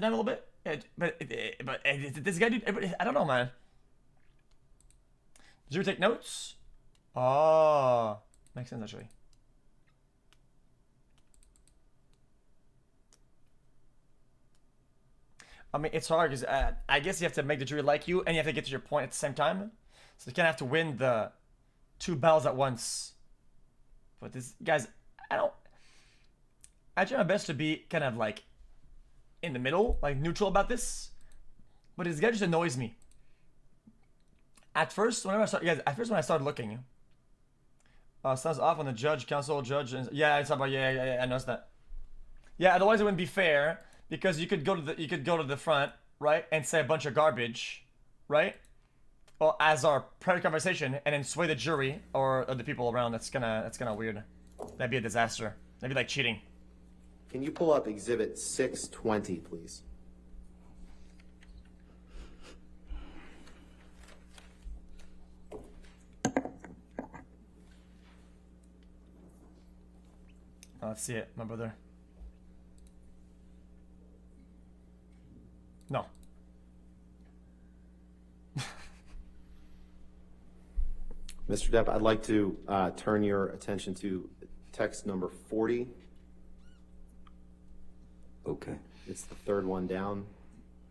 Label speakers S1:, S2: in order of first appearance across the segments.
S1: down a little bit. This guy, dude, I don't know, man. Did you take notes? Oh, makes sense actually. I mean, it's hard because I guess you have to make the jury like you, and you have to get to your point at the same time. So you kind of have to win the two battles at once. But this, guys, I try my best to be kind of like in the middle, like neutral about this. But this guy just annoys me. At first, when I started looking, sounds off on the judge, counsel, judge, and yeah, it's about yeah, I noticed that. Yeah, otherwise it wouldn't be fair because you could go to the front, right, and say a bunch of garbage, right? Well, as our private conversation, and then sway the jury or the people around. That's kind of weird. That'd be a disaster. That'd be like cheating.
S2: Can you pull up Exhibit 620, please?
S1: Oh, let's see it, my brother. No.
S2: Mr. Depp, I'd like to turn your attention to text number 40.
S3: Okay.
S2: It's the third one down.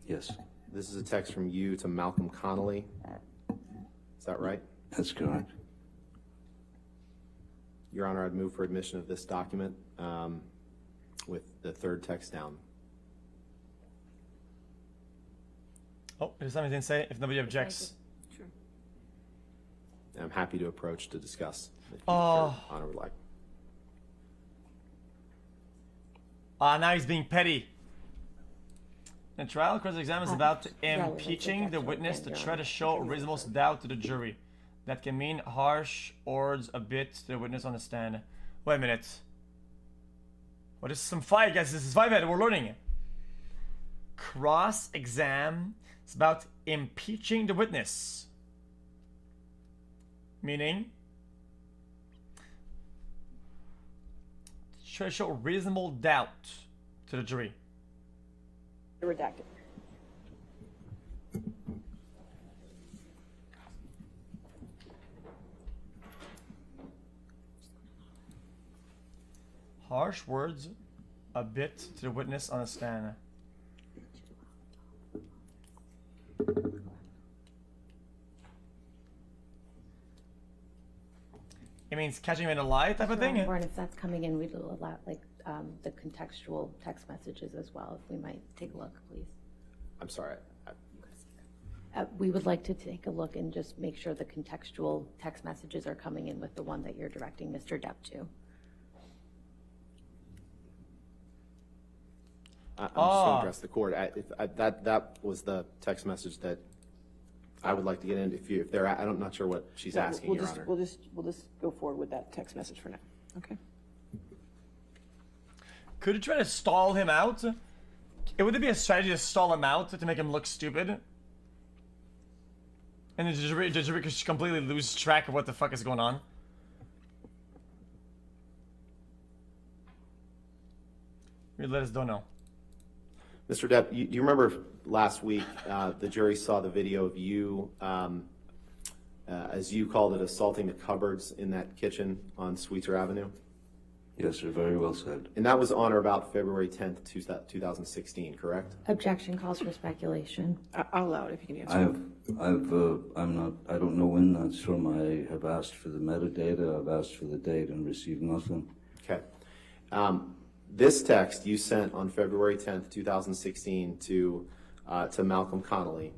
S3: Yes,
S2: This is a text from you to Malcolm Connolly. Is that right?
S3: that's correct.
S2: Your Honor, I'd move for admission of this document with the third text down.
S1: Oh, there's something to say if nobody objects.
S4: Sure.
S2: And I'm happy to approach to discuss if Your Honor would like.
S1: Now he's being petty. The trial cross-exam is about impeaching the witness to try to show reasonable doubt to the jury. That can mean harsh words a bit to the witness on the stand. Wait a minute. What is some fight, guys? This is 5-head. We're learning. Cross-exam is about impeaching the witness. Meaning, try to show reasonable doubt to the jury.
S4: Redacted.
S1: Harsh words a bit to the witness on the stand. It means catching him in a lie type of thing?
S5: Warren, if that's coming in, we'd allow like the contextual text messages as well. If we might take a look, please.
S2: I'm sorry.
S5: We would like to take a look and just make sure the contextual text messages are coming in with the one that you're directing Mr. Depp to.
S2: I'm just going to address the court. That was the text message that I would like to get into. If they're, I'm not sure what she's asking, Your Honor.
S4: We'll just go forward with that text message for now. Okay.
S1: Could you try to stall him out? Would it be a strategy to stall him out to make him look stupid? And the jury could just completely lose track of what the fuck is going on? Let us don't know.
S2: Mr. Depp, you remember last week the jury saw the video of you, as you called it, assaulting the cupboards in that kitchen on Sweetser Avenue?
S3: Yes, sir, very well said.
S2: And that was on or about February 10th, 2016, correct?
S5: Objection calls for speculation.
S4: I'll allow it if you can answer.
S3: I don't know when that's from. I have asked for the metadata, I've asked for the date and received nothing.
S2: Okay. This text you sent on February 10th, 2016 to Malcolm Connolly.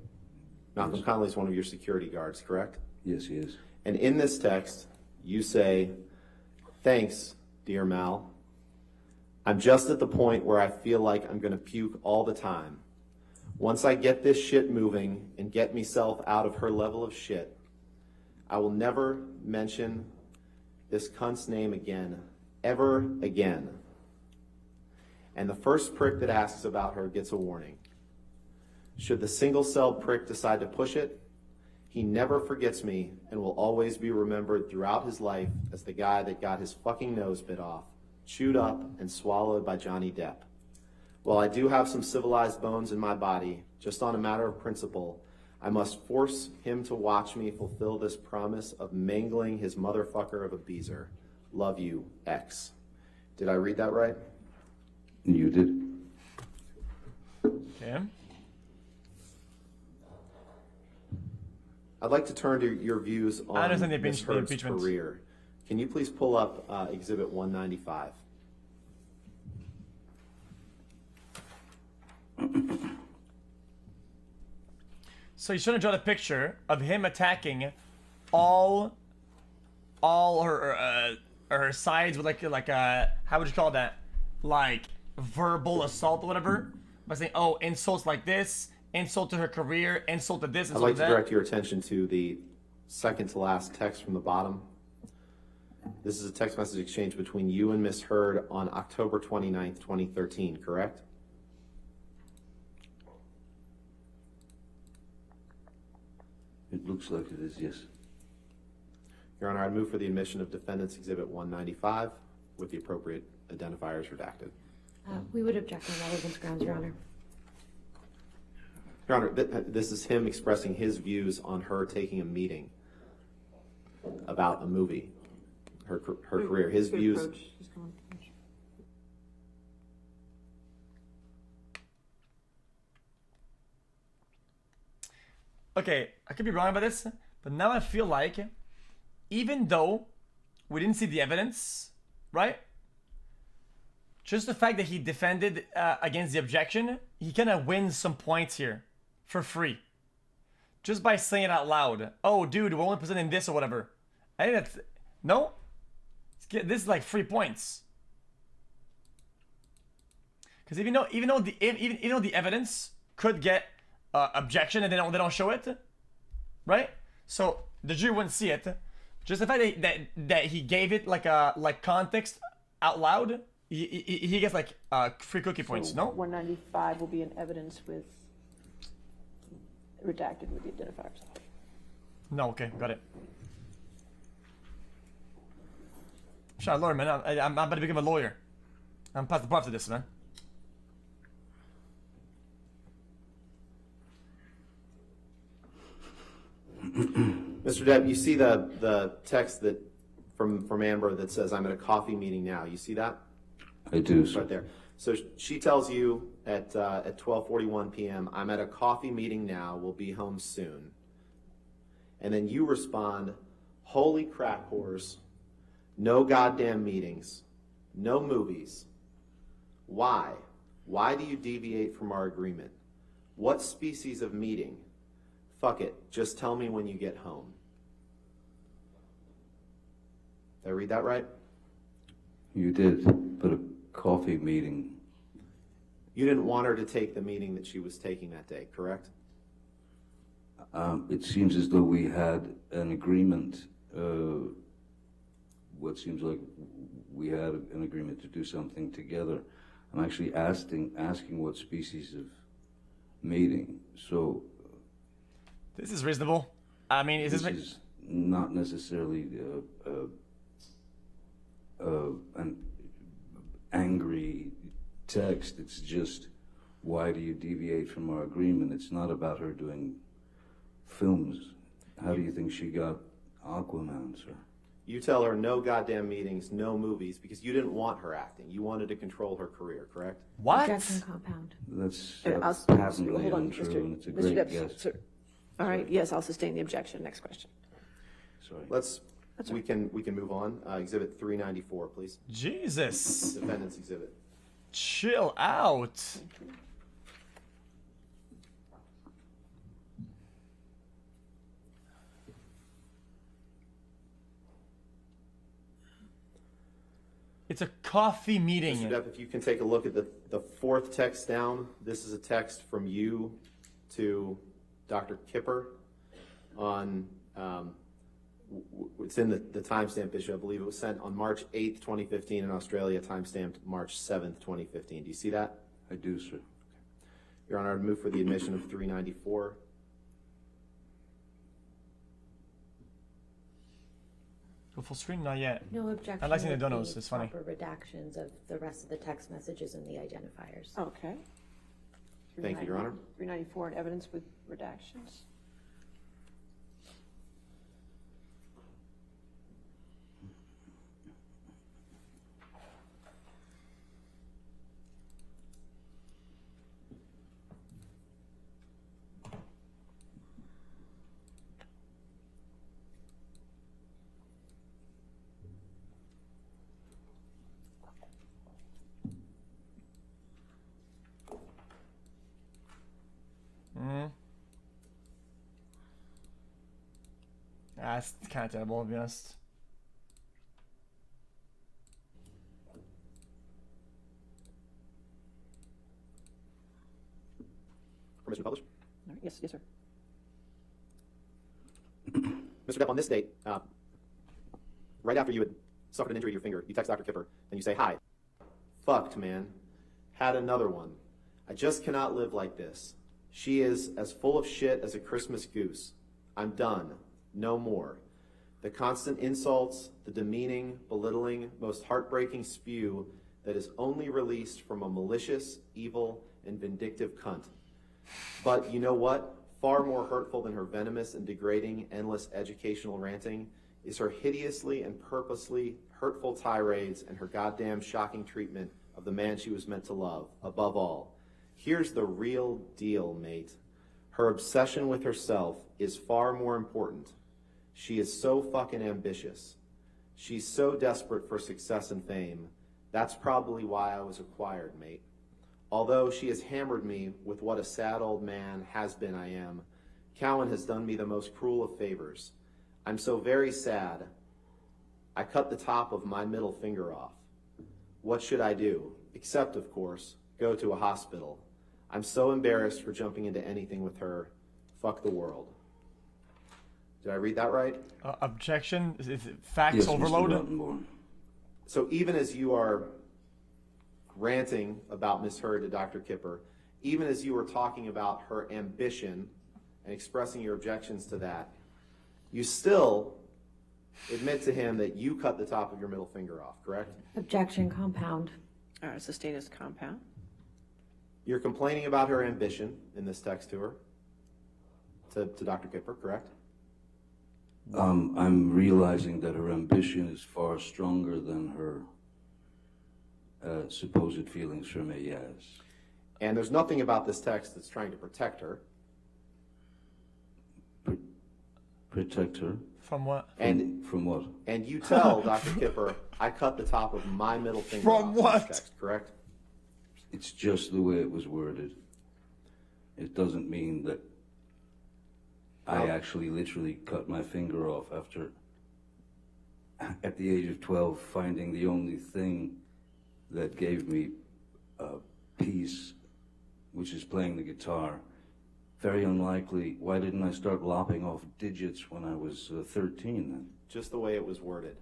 S2: Malcolm Connolly is one of your security guards, correct?
S3: Yes, he is.
S2: And in this text, you say, "Thanks, dear Mal. I'm just at the point where I feel like I'm going to puke all the time. Once I get this shit moving and get myself out of her level of shit, I will never mention this cunt's name again, ever again. And the first prick that asks about her gets a warning. Should the single-celled prick decide to push it, he never forgets me and will always be remembered throughout his life as the guy that got his fucking nose bit off, chewed up, and swallowed by Johnny Depp. While I do have some civilized bones in my body, just on a matter of principle, I must force him to watch me fulfill this promise of mangling his motherfucker of a Beezer. Love you, X. Did I read that right?
S3: You did.
S1: Okay.
S2: I'd like to turn to your views
S1: I
S2: on
S1: understand the
S2: Ms.
S1: the
S2: Heard's
S1: impeachment.
S2: career. Can you please pull up Exhibit 195?
S1: So you shouldn't draw the picture of him attacking all her sides with like a how would you call that, like verbal assault or whatever, by saying, oh, insults like this, insult to her career, insult to this,
S2: I'd
S1: insult
S2: like
S1: to
S2: to
S1: that.
S2: direct your attention to the second to last text from the bottom. This is a text message exchange between you and Ms. Heard on October 29th, 2013, correct?
S3: It looks like it is, yes.
S2: Your Honor, I'd move for the admission of Defendant's Exhibit 195 with the appropriate identifiers redacted.
S5: We would object on relevance grounds, Your Honor.
S2: Your Honor, this is him expressing his views on her taking a meeting about a movie, her career, his views.
S1: Okay, I could be wrong about this, but now I feel like, even though we didn't see the evidence, right? Just the fact that he defended against the objection, he kind of wins some points here for free. Just by saying it out loud. Oh, dude, we're only presenting this or whatever. I think that's... No? This is like 3 points. Because even though the evidence could get objection and they don't show it, right? So the jury wouldn't see it. Just the fact that he gave it like context out loud, he gets like free cookie points. No?
S4: 195 will be in evidence with redacted with the identifiers.
S1: No. Okay, got it. Shout out, lawyer, man. I'm about to become a lawyer. I'm past the part of this, man.
S2: Mr. Depp, you see the text that from Amber that says, I'm at a coffee meeting now. You see that?
S3: I do, sir.
S2: Right there. So she tells you at 12:41 p.m., I'm at a coffee meeting now. We'll be home soon. And then you respond, holy crap, whores. No goddamn meetings. No movies. Why? Why do you deviate from our agreement? What species of meeting? Fuck it. Just tell me when you get home. Did I read that right?
S3: You did, but a coffee meeting.
S2: You didn't want her to take the meeting that she was taking that day, correct?
S3: It seems as though we had an agreement. What seems like we had an agreement to do something together. I'm actually asking what species of meeting. So
S1: This is reasonable. I mean, is
S3: this
S1: this...
S3: is not necessarily an angry text. It's just, why do you deviate from our agreement? It's not about her doing films. How do you think she got Aquaman, sir?
S2: You tell her no goddamn meetings, no movies, because you didn't want her acting. You wanted to control her career, correct?
S1: What?
S5: Objection compound.
S3: That's
S4: I'll-
S3: patently
S4: hold on,
S3: untrue, and it's a
S4: Mr.
S3: great
S4: Depp,
S3: guess.
S4: sir. All right, yes, I'll sustain the objection. Next question.
S3: Sorry.
S2: We can move on. Exhibit 394, please.
S1: Jesus.
S2: Defendant's exhibit.
S1: Chill out. It's a coffee meeting.
S2: Mr. Depp, if you can take a look at the fourth text down. This is a text from you to Dr. Kipper on, it's in the timestamp issue. I believe it was sent on March 8th, 2015 in Australia, timestamped March 7th, 2015. Do you see that?
S3: I do, sir.
S2: Your Honor, I'd move for the admission of 394.
S1: Go full screen? Not yet.
S5: No objection.
S1: I like seeing the
S5: with
S1: donos, it's funny.
S5: Proper redactions of the rest of the text messages and the identifiers.
S4: Okay.
S2: Thank you, Your Honor.
S4: 394 in evidence with redactions.
S1: That's kind of terrible, to be honest.
S2: Permission to publish?
S4: All right, yes, yes, sir.
S2: Mr. Depp, on this date, right after you had suffered an injury to your finger, you text Dr. Kipper and you say, "Hi. Fucked, man. Had another one. I just cannot live like this. She is as full of shit as a Christmas goose. I'm done. No more. The constant insults, the demeaning, belittling, most heartbreaking spew that is only released from a malicious, evil, and vindictive cunt. But you know what? Far more hurtful than her venomous and degrading, endless educational ranting is her hideously and purposely hurtful tirades and her goddamn shocking treatment of the man she was meant to love, above all. Here's the real deal, mate. Her obsession with herself is far more important. She is so fucking ambitious. She's so desperate for success and fame. That's probably why I was acquired, mate. Although she has hammered me with what a sad old man has been I am, Cowan has done me the most cruel of favors. I'm so very sad. I cut the top of my middle finger off. What should I do? Except, of course, go to a hospital. I'm so embarrassed for jumping into anything with her. Fuck the world." Did I read that right?
S1: Objection? Is it facts
S3: Yes,
S1: overload?
S3: Mr. Rottenborn.
S2: So even as you are ranting about Miss Heard to Dr. Kipper, even as you were talking about her ambition and expressing your objections to that, you still admit to him that you cut the top of your middle finger off, correct?
S5: Objection compound.
S4: All right, sustained as compound.
S2: You're complaining about her ambition in this text to her, to Dr. Kipper, correct?
S3: I'm realizing that her ambition is far stronger than her supposed feelings for me, yes.
S2: And there's nothing about this text that's trying to protect her.
S3: Protect her?
S1: From what?
S2: And
S3: From what?
S2: and you tell Dr. Kipper, I cut the top of my middle finger
S1: From
S2: off
S1: what?
S2: in this text, correct?
S3: It's just the way it was worded. It doesn't mean that I actually literally cut my finger off after, at the age of 12, finding the only thing that gave me peace, which is playing the guitar. Very unlikely. Why didn't I start lopping off digits when I was 13 then?
S2: Just the way it was worded.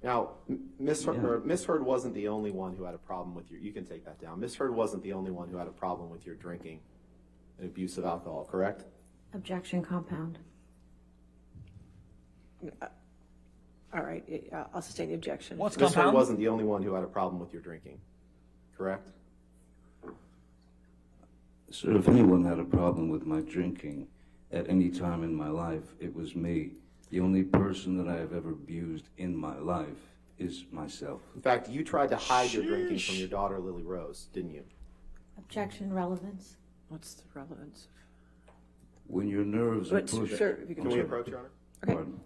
S2: Now, Miss Heard wasn't the only one who had a problem with you can take that down. Miss Heard wasn't the only one who had a problem with your drinking and abuse of alcohol, correct?
S5: Objection compound.
S4: All right, I'll sustain the objection.
S1: What's
S2: Miss Heard
S1: compound?
S2: wasn't the only one who had a problem with your drinking, correct?
S3: Sir, if anyone had a problem with my drinking at any time in my life, it was me. The only person that I have ever abused in my life is myself.
S2: In fact, you tried to hide your drinking from your daughter, Lily Rose, didn't you?
S5: Objection relevance.
S4: What's the relevance?
S3: When your nerves are
S4: But,
S3: pushed...
S4: sir, if you can.
S2: Can we approach, Your Honor?
S4: Okay.
S3: Pardon?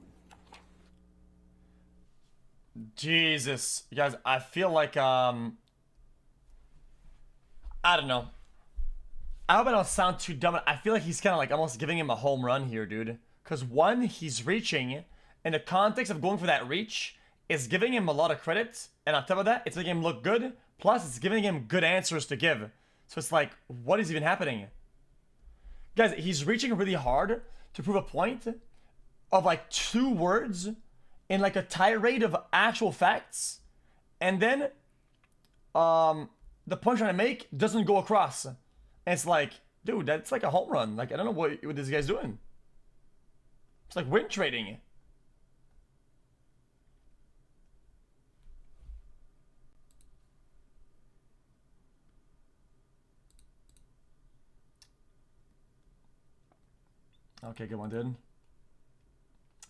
S1: Jesus. You guys, I feel like, I don't know. I hope I don't sound too dumb. I feel like he's kind of like almost giving him a home run here, dude. Because one, he's reaching, in the context of going for that reach, is giving him a lot of credit. And on top of that, it's making him look good. Plus, it's giving him good answers to give. So it's like, what is even happening? Guys, he's reaching really hard to prove a point of like 2 words in like a tirade of actual facts. And then, the point I'm trying to make doesn't go across. And it's like, dude, that's like a home run. Like, I don't know what this guy's doing. It's like win trading. Okay, good one, dude.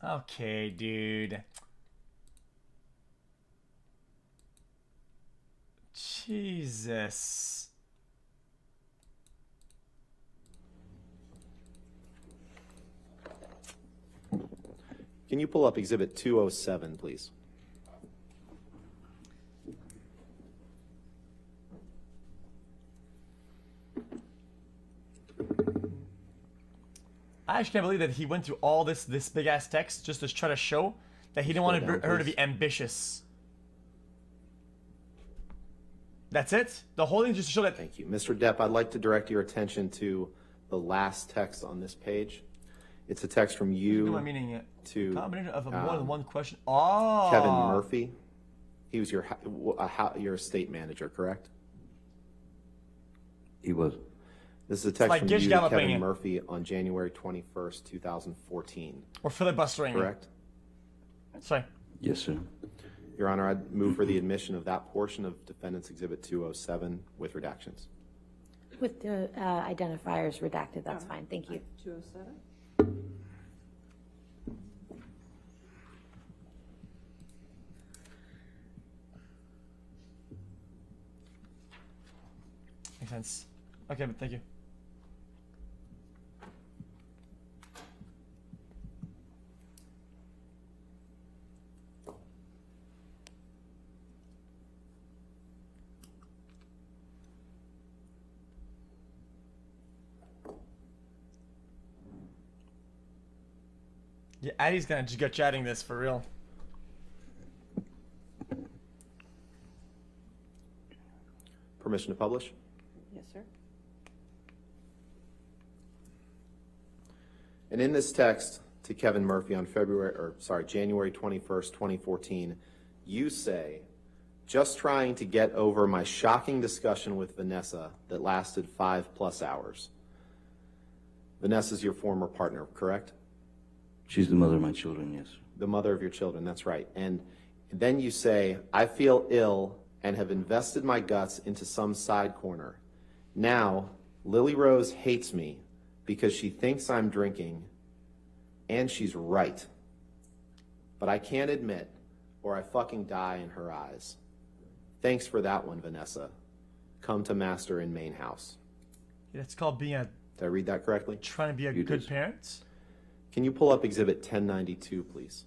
S1: Okay, dude. Jesus.
S2: Can you pull up Exhibit 207, please?
S1: I actually can't believe that he went through all this big ass text just to try to show that he didn't want
S2: Scroll down,
S1: her to
S2: please.
S1: be ambitious. That's it? The whole thing just to show that.
S2: Thank you. Mr. Depp, I'd like to direct your attention to the last text on this page. It's a text from
S1: You know what
S2: you
S1: meaning it?
S2: to
S1: Combination of more than one question. Oh.
S2: Kevin Murphy. He was your estate manager, correct?
S3: He was.
S2: This is a text
S1: like
S2: from
S1: Gish
S2: you to
S1: galloping
S2: Kevin
S1: it.
S2: Murphy on January 21st, 2014,
S1: Or filibustering.
S2: correct?
S1: Sorry.
S3: Yes, sir.
S2: Your Honor, I'd move for the admission of that portion of Defendant's Exhibit 207 with redactions.
S5: With the identifiers redacted, that's fine. Thank you.
S4: 207?
S1: Makes sense. Okay, but thank you. Yeah, Addie's gonna just go chatting this for real.
S2: Permission to publish?
S4: Yes, sir.
S2: And in this text to Kevin Murphy on January 21st, 2014, you say, just trying to get over my shocking discussion with Vanessa that lasted 5+ hours. Vanessa's your former partner, correct?
S3: She's the mother of my children, yes.
S2: The mother of your children, that's right. And then you say, I feel ill and have invested my guts into some side corner. Now, Lily Rose hates me because she thinks I'm drinking, and she's right. But I can't admit, or I fucking die in her eyes. Thanks for that one, Vanessa. Come to master in main house.
S1: Yeah, that's called being a
S2: Did I read that correctly?
S1: trying to be a
S3: You
S1: good
S3: did.
S1: parent.
S2: Can you pull up Exhibit 1092, please?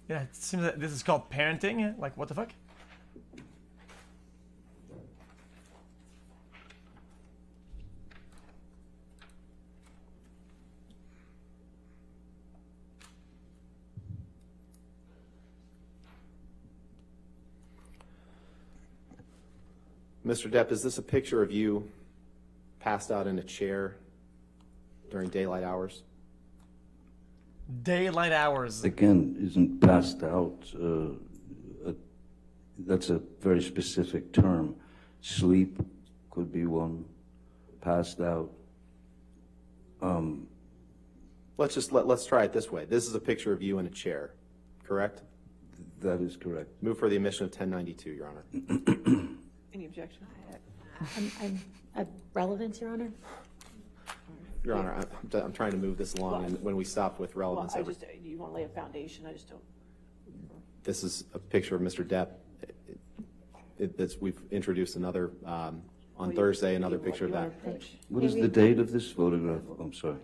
S1: Yeah, it seems that this is called parenting. Like, what the fuck?
S2: Mr. Depp, is this a picture of you passed out in a chair during daylight hours?
S1: Daylight hours.
S3: Again, isn't passed out. That's a very specific term. Sleep could be one. Passed out.
S2: Let's try it this way. This is a picture of you in a chair, correct?
S3: That is correct.
S2: Move for the admission of 1092, Your Honor.
S4: Any objection?
S5: I'm relevance, Your Honor?
S2: Your Honor, I'm trying to move this along, and when we stopped with
S4: Well,
S2: relevance,
S4: you want to lay a foundation, I just don't.
S2: this is a picture of Mr. Depp. We've introduced another, on Thursday, another picture of that.
S3: What is the date of this photograph? I'm sorry.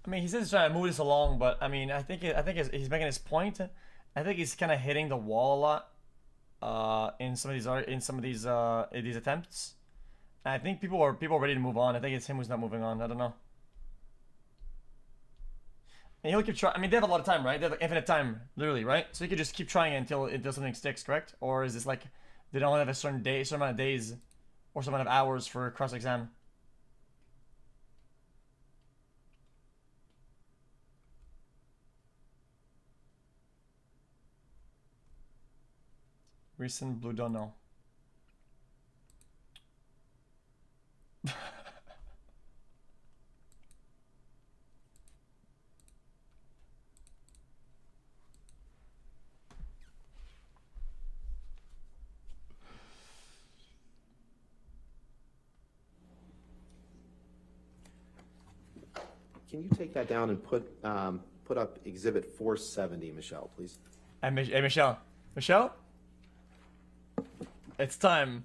S1: I mean, he says he's trying to move this along, but I mean, I think he's making his point. I think he's kind of hitting the wall a lot in some of these attempts. And I think people are ready to move on. I think it's him who's not moving on. I don't know. And he'll keep trying. I mean, they have a lot of time, right? They have like infinite time, literally, right? So you could just keep trying until something sticks, correct? Or is this like they don't have a certain amount of days, or certain amount of hours for cross exam? Recent blue don't know.
S2: Can you take that down and put up Exhibit 470, Michelle, please?
S1: Hey, Michelle. Michelle? It's time.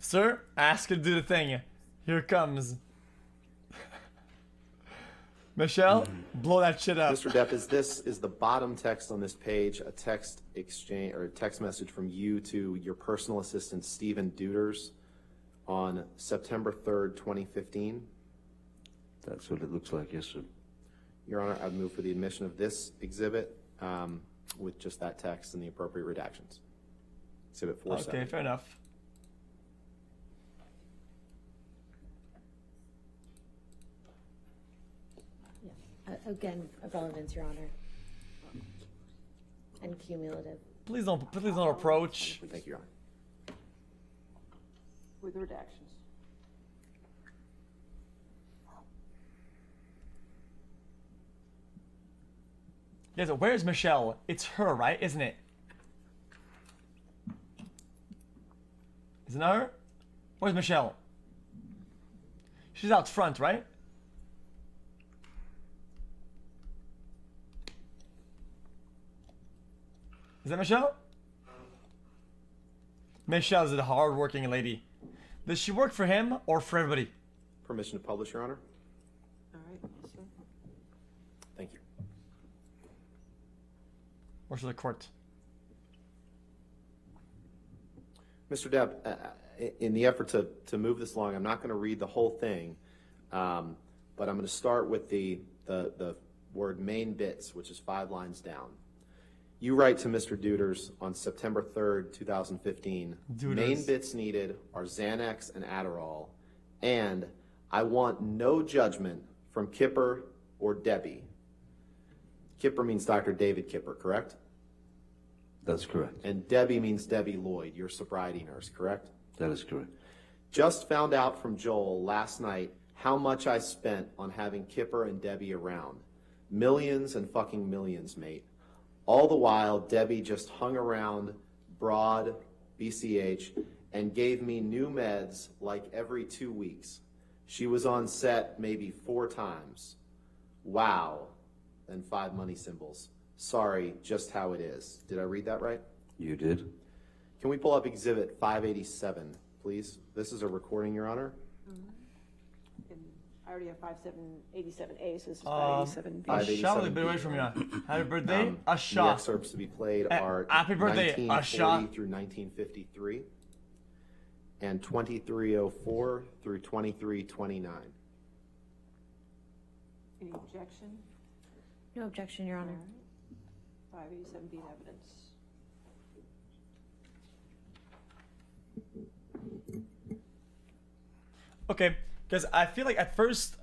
S1: Sir, ask her to do the thing. Here it comes. Michelle, blow that shit up.
S2: Mr. Depp, is the bottom text on this page a text exchange or a text message from you to your personal assistant, Stephen Duders, on September 3rd, 2015?
S3: That's what it looks like, yes, sir.
S2: Your Honor, I'd move for the admission of this exhibit with just that text and the appropriate redactions. Exhibit 470.
S1: Okay, fair enough.
S5: Again, of relevance, Your Honor. And cumulative.
S1: Please don't approach.
S2: Thank you, Your Honor.
S4: With redactions.
S1: Yes, where's Michelle? It's her, right? Isn't it? Isn't that her? Where's Michelle? She's out front, right? Is that Michelle? Michelle's a hard-working lady. Does she work for him or for everybody?
S2: Permission to publish, Your Honor?
S4: All right, yes, sir.
S2: Thank you.
S1: Or for the court?
S2: Mr. Depp, in the effort to move this along, I'm not going to read the whole thing, but I'm going to start with the word main bits, which is 5 lines down. You write to Mr. Duders on September 3rd, 2015,
S1: Duders.
S2: Main bits needed are Xanax and Adderall, and I want no judgment from Kipper or Debbie. Kipper means Dr. David Kipper, correct?
S3: That's correct.
S2: And Debbie means Debbie Lloyd, your sobriety nurse, correct?
S3: That is correct.
S2: Just found out from Joel last night how much I spent on having Kipper and Debbie around. Millions and fucking millions, mate. All the while, Debbie just hung around Broad, BCH, and gave me new meds like every 2 weeks. She was on set maybe 4 times. Wow. Then 5 money symbols. Sorry, just how it is. Did I read that right?
S3: You did?
S2: Can we pull up Exhibit 587, please? This is a recording, Your Honor.
S4: And I already have 5787A, so this is 587B.
S1: A shot a little bit away from you. Happy birthday, a
S2: The
S1: shot.
S2: excerpts to be played are
S1: happy birthday, a
S2: 1940
S1: shot.
S2: through 1953 and 2304 through 2329.
S4: Any objection?
S5: No objection, Your Honor.
S4: 587B in evidence.
S1: Okay, because I feel like at first,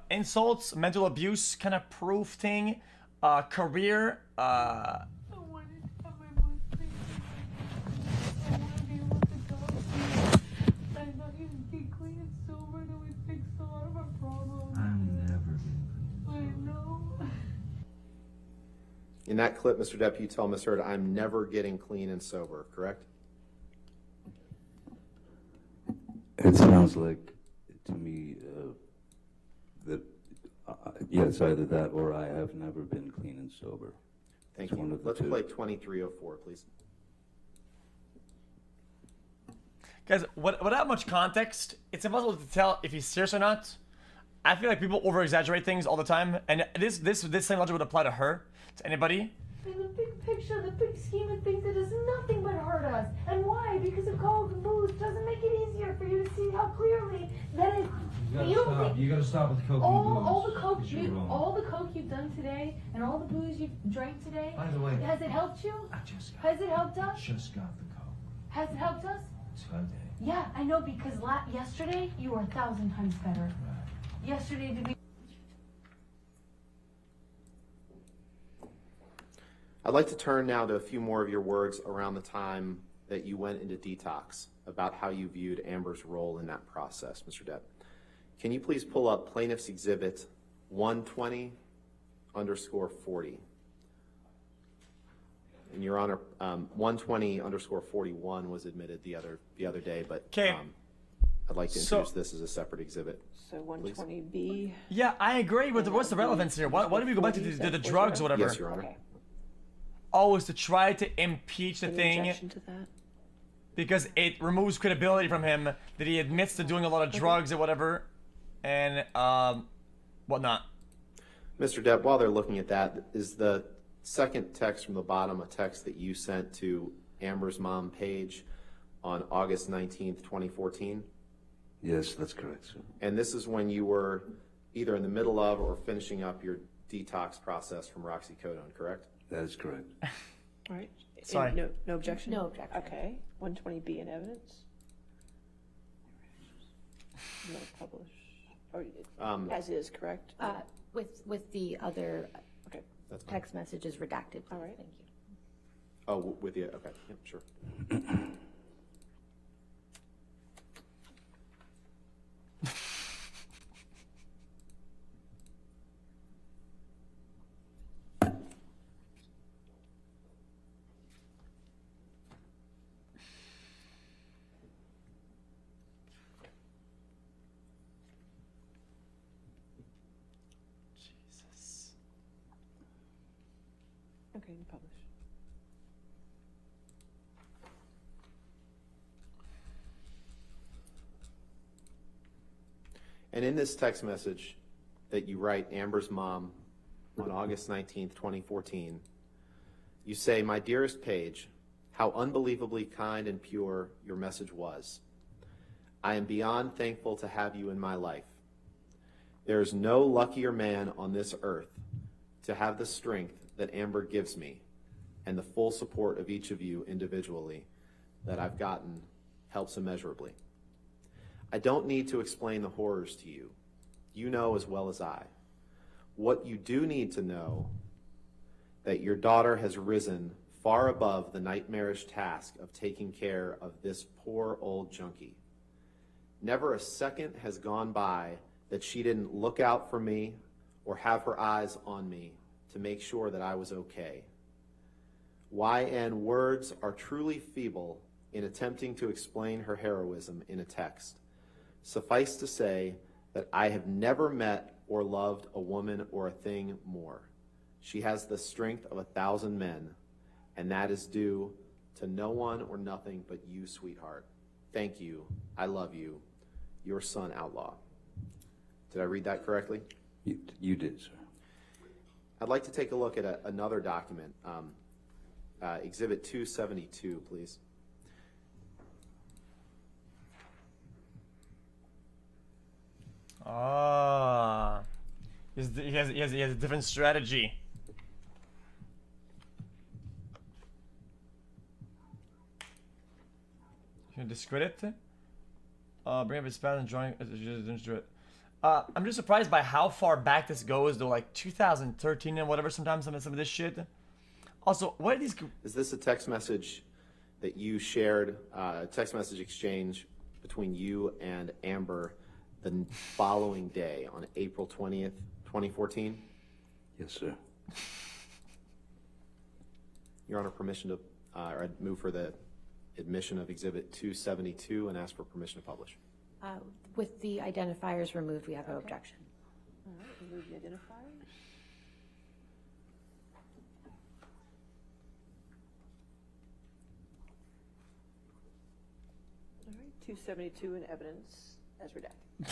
S1: insults, mental abuse kind of proof thing, career,
S6: I wanted to have my birthday. I want to be able to talk to you. I'm not even be clean and sober that we fixed a lot of our problems.
S3: I'm never been clean.
S6: I know.
S2: In that clip, Mr. Depp, you tell Ms. Heard, I'm never getting clean and sober, correct?
S3: It sounds like to me that yes, either that or I have never been clean and sober.
S2: Thank
S3: It's one
S2: you.
S3: of the
S2: Let's
S3: two.
S2: play 2304, please.
S1: guys, without much context, it's impossible to tell if he's serious or not. I feel like people over-exaggerate things all the time, and this same logic would apply to her, to anybody.
S6: In the big picture, the big scheme of things, it does nothing but hurt us. And why? Because of coke and booze doesn't make it easier for you to see how clearly that it.
S7: You gotta stop with the coke and
S6: All
S7: booze.
S6: the coke
S7: 'Cause you're wrong.
S6: all the coke you've done today, and all the booze you've drank today.
S7: By the way,
S6: Has it helped you?
S7: I just got,
S6: Has it helped us?
S7: just got the coke
S6: Has it helped us?
S7: today.
S6: Yeah, I know, because yesterday you were 1,000 times better.
S7: Right.
S6: Yesterday did we?
S2: I'd like to turn now to a few more of your words around the time that you went into detox, about how you viewed Amber's role in that process, Mr. Depp. Can you please pull up Plaintiff's Exhibit 120_40? And Your Honor, 120_41 was admitted the other day, but
S1: 'Kay.
S2: I'd like to
S1: So-
S2: introduce this as a separate exhibit.
S4: So 120B.
S1: Yeah, I agree with what's the relevance here? Why do we go back to the drugs or whatever?
S2: Yes, Your Honor.
S4: Okay.
S1: Always to try to impeach the
S4: Any
S1: thing
S4: objection to that?
S1: because it removes credibility from him that he admits to doing a lot of drugs or whatever, and whatnot.
S2: Mr. Depp, while they're looking at that, is the second text from the bottom a text that you sent to Amber's mom, Paige, on August 19th, 2014?
S3: Yes, that's correct, sir.
S2: And this is when you were either in the middle of or finishing up your detox process from roxycodone, correct?
S3: That is correct.
S4: All right.
S1: Sorry.
S4: No objection?
S5: No objection.
S4: Okay. 120B in evidence. You want to publish? Or as is, correct?
S5: With the other
S4: Okay.
S2: That's fine.
S5: text messages redacted.
S4: All right.
S5: Thank you.
S2: Oh, with you, okay, yep, sure.
S1: Jesus.
S4: Okay, you publish.
S2: And in this text message that you write Amber's mom on August 19th, 2014, you say, "My dearest Paige, how unbelievably kind and pure your message was. I am beyond thankful to have you in my life. There is no luckier man on this earth to have the strength that Amber gives me and the full support of each of you individually that I've gotten helps immeasurably. I don't need to explain the horrors to you. You know as well as I. What you do need to know, that your daughter has risen far above the nightmarish task of taking care of this poor old junkie. Never a second has gone by that she didn't look out for me or have her eyes on me to make sure that I was okay. YN words are truly feeble in attempting to explain her heroism in a text. Suffice to say that I have never met or loved a woman or a thing more. She has the strength of 1,000 men, and that is due to no one or nothing but you, sweetheart. Thank you. I love you. Your son, Outlaw." Did I read that correctly?
S3: You did, sir.
S2: I'd like to take a look at another document, Exhibit 272, please.
S1: Ah, he has a different strategy. You can discredit it. Bring up his past and join. Do it. I'm just surprised by how far back this goes, though, like 2013 and whatever. Sometimes some of this shit. Also, what are these?
S2: Is this a text message that you shared, a text message exchange between you and Amber the following day on April 20th, 2014?
S3: Yes, sir.
S2: Your Honor, permission to, or I'd move for the admission of Exhibit 272 and ask for permission to publish.
S5: With the identifiers removed, we have no objection.
S4: All right, remove the identifier. All right, 272 in evidence as redacted.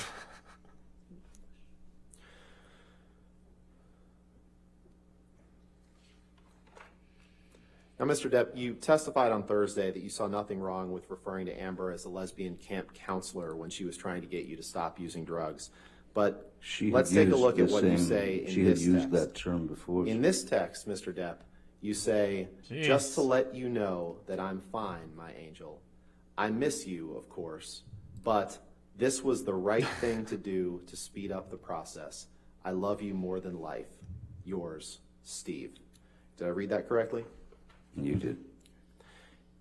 S2: Now, Mr. Depp, you testified on Thursday that you saw nothing wrong with referring to Amber as a lesbian camp counselor when she was trying to get you to stop using drugs. But let's take a look at what you say in this text.
S3: She had used that term before.
S2: In this text, Mr. Depp, you say,
S1: Jeez.
S2: "Just to let you know that I'm fine, my angel. I miss you, of course, but this was the right thing to do to speed up the process. I love you more than life. Yours, Steve." Did I read that correctly?
S3: You did.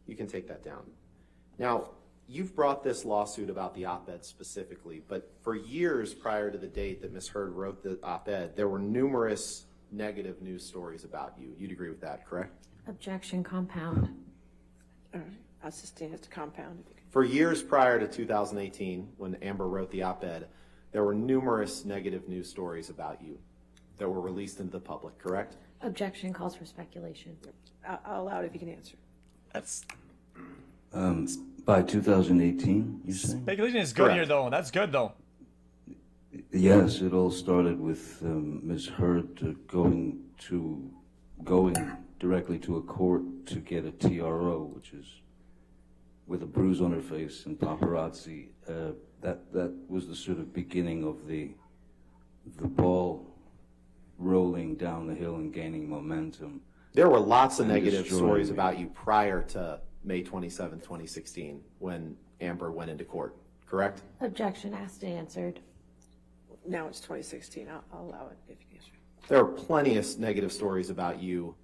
S2: You can take that down. Now, you've brought this lawsuit about the op-ed specifically, but for years prior to the date that Ms. Heard wrote the op-ed, there were numerous negative news stories about you. You'd agree with that, correct?
S5: Objection, compound.
S4: All right, I'll sustain it to compound if you can.
S2: For years prior to 2018, when Amber wrote the op-ed, there were numerous negative news stories about you that were released into the public, correct?
S5: Objection calls for speculation.
S4: I'll allow it if you can answer.
S1: That's
S3: By 2018, you say?
S1: speculation is good
S2: Correct.
S1: here though. That's good though.
S3: Yes, it all started with Ms. Heard going directly to a court to get a TRO, which is with a bruise on her face and paparazzi. That was the sort of beginning of the ball rolling down the hill and gaining momentum.
S2: There were lots of
S3: And
S2: negative
S3: destroying
S2: stories
S3: me.
S2: about you prior to May 27, 2016, when Amber went into court, correct?
S5: Objection asked and answered.
S4: Now it's 2016. I'll allow it if you can answer.
S2: There were plenty of negative stories about you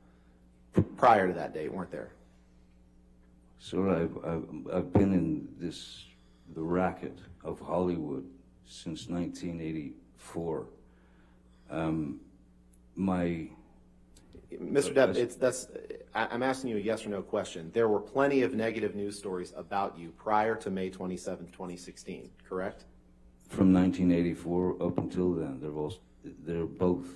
S2: prior to that date, weren't there?
S3: So I've been in the racket of Hollywood since 1984.
S2: Mr. Depp, I'm asking you a yes or no question. There were plenty of negative news stories about you prior to May 27, 2016, correct?
S3: From 1984 up until then, they're both.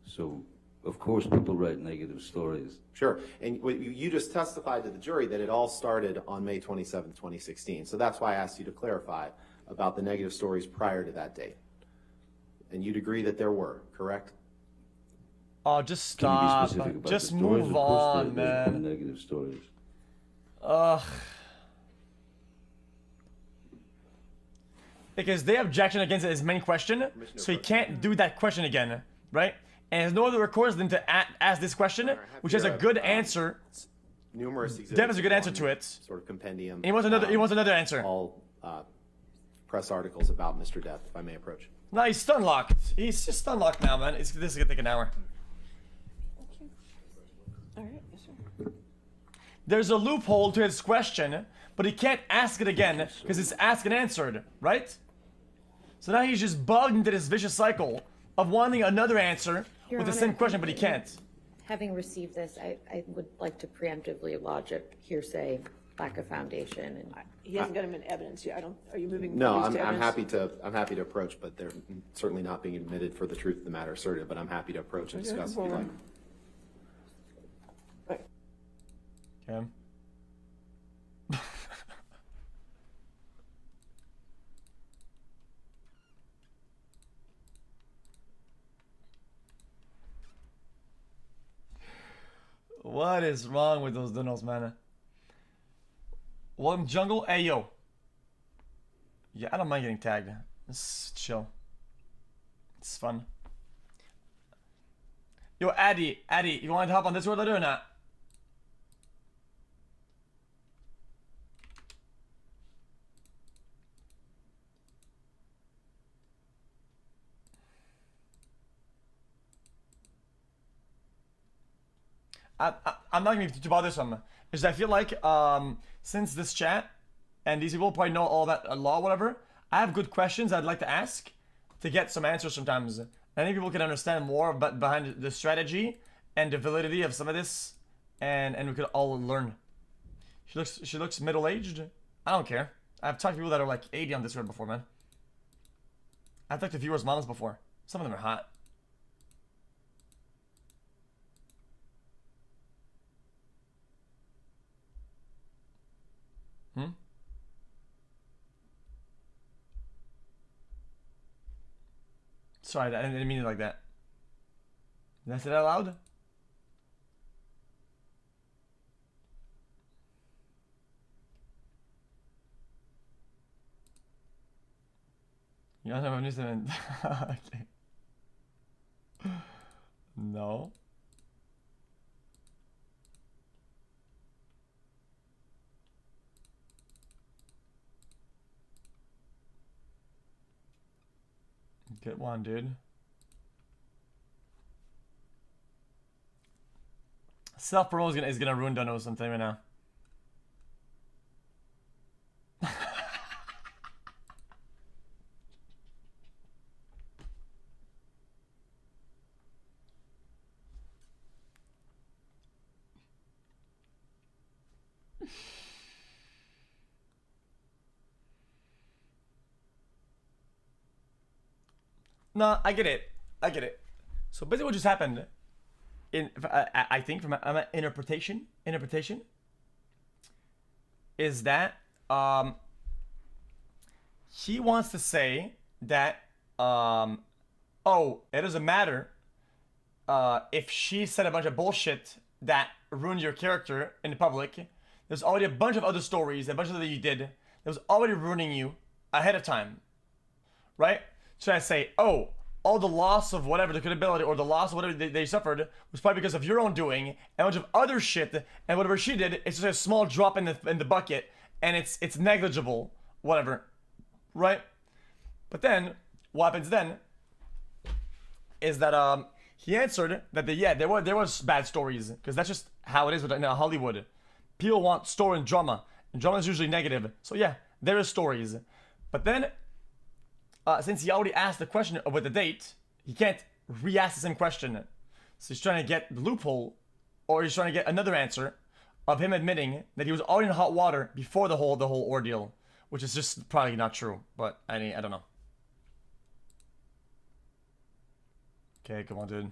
S3: So, of course, people write negative stories.
S2: Sure. And you just testified to the jury that it all started on May 27, 2016. So that's why I asked you to clarify about the negative stories prior to that date. And you'd agree that there were, correct?
S1: Oh, just
S3: Can you be
S1: stop.
S3: specific about
S1: Just
S3: the stories?
S1: move
S3: Of course,
S1: on,
S3: there's
S1: man.
S3: negative stories.
S1: Ugh. Because they objection against his main question, so he can't do that question again, right? And there's no other recourse than to ask this question, which has a good answer.
S2: Numerous exhibits.
S1: Dev has a good answer
S2: on
S1: to it.
S2: Sort of compendium.
S1: And he wants another. He wants another answer.
S2: All press articles about Mr. Depp, if I may approach.
S1: No, he's stun locked. He's just stun locked now, man. This is gonna take an hour.
S4: Okay. All right. Yes, sir.
S1: There's a loophole to his question, but he can't ask it again because it's asked and answered, right? So now he's just bugged into this vicious cycle of wanting another answer
S5: Your
S1: with the
S5: Honor,
S1: same question, but he can't.
S5: Having received this, I would like to preemptively lodge a hearsay, lack of foundation, and
S4: He hasn't got him in evidence yet. Are you moving?
S2: No,
S4: these to
S2: I'm
S4: evidence?
S2: happy to approach, but they're certainly not being admitted for the truth of the matter asserted. But I'm happy to approach and discuss if you'd like.
S4: Right.
S1: Okay. What is wrong with those dinos, man? Welcome jungle. Hey yo. Yeah, I don't mind getting tagged. It's chill. It's fun. Yo, Addy, you want to hop on this word later or not? I'm not going to be too bothersome. Because I feel like since this chat and these people probably know all that law, whatever, I have good questions I'd like to ask to get some answers sometimes. I think people can understand more behind the strategy and the validity of some of this, and we could all learn. She looks middle aged. I don't care. I've talked to people that are like 80 on Discord before, man. I've talked to viewers' moms before. Some of them are hot. Sorry, I didn't mean it like that. Did I say that out loud? You don't have a news event. Okay. No. Get one, dude. Self-promo is gonna ruin donos, I'm telling you now. No, I get it. I get it. So basically, what just happened, I think from my interpretation, is that he wants to say that oh, it doesn't matter if she said a bunch of bullshit that ruined your character in the public. There's already a bunch of other stories, a bunch of that you did that was already ruining you ahead of time, right? Should I say, oh, all the loss of whatever the credibility or the loss of whatever they suffered was probably because of your own doing and a bunch of other shit, and whatever she did, it's just a small drop in the bucket, and it's negligible, whatever, right? But then what happens then is that he answered that there was bad stories, because that's just how it is with Hollywood. People want story and drama is usually negative. So yeah, there is stories, but then since he already asked the question with the date, he can't re-ask the same question. So he's trying to get the loophole, or he's trying to get another answer of him admitting that he was already in hot water before the whole ordeal, which is just probably not true. But I don't know. Okay, come on, dude.